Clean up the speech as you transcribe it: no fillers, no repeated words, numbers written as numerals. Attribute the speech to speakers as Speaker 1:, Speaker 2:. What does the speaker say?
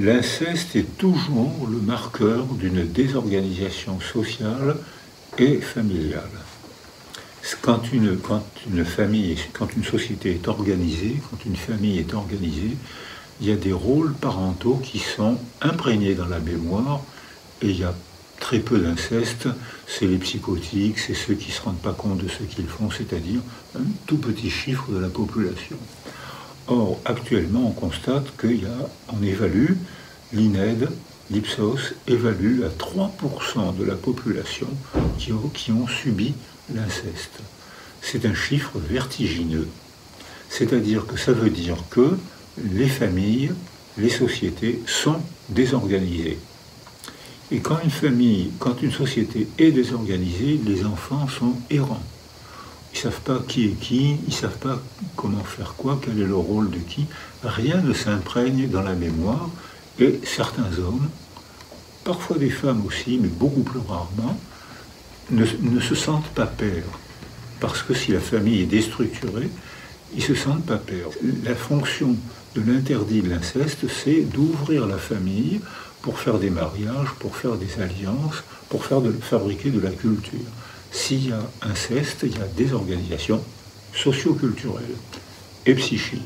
Speaker 1: L'inceste est toujours le marqueur d'une désorganisation sociale et familiale. Quand une famille, quand une société est organisée, quand une famille est organisée, il y a des rôles parentaux qui sont imprégnés dans la mémoire, et il y a très peu d'inceste. C'est les psychotiques, c'est ceux qui ne se rendent pas compte de ce qu'ils font, c'est-à-dire un tout petit chiffre de la population. Or, actuellement, on constate qu'on évalue, l'INED, l'Ipsos, évalue à 3% de la population qui ont subi l'inceste. C'est un chiffre vertigineux. C'est-à-dire que ça veut dire que les familles, les sociétés sont désorganisées. Et quand une société est désorganisée, les enfants sont errants. Ils ne savent pas qui est qui, ils ne savent pas comment faire quoi, quel est le rôle de qui. Rien ne s'imprègne dans la mémoire, et certains hommes, parfois des femmes aussi, mais beaucoup plus rarement, ne se sentent pas pères. Parce que si la famille est déstructurée, ils ne se sentent pas pères. La fonction de l'interdit de l'inceste, c'est d'ouvrir la famille pour faire des mariages, pour faire des alliances, pour fabriquer de la culture. S'il y a inceste, il y a désorganisation socio-culturelle et psychique.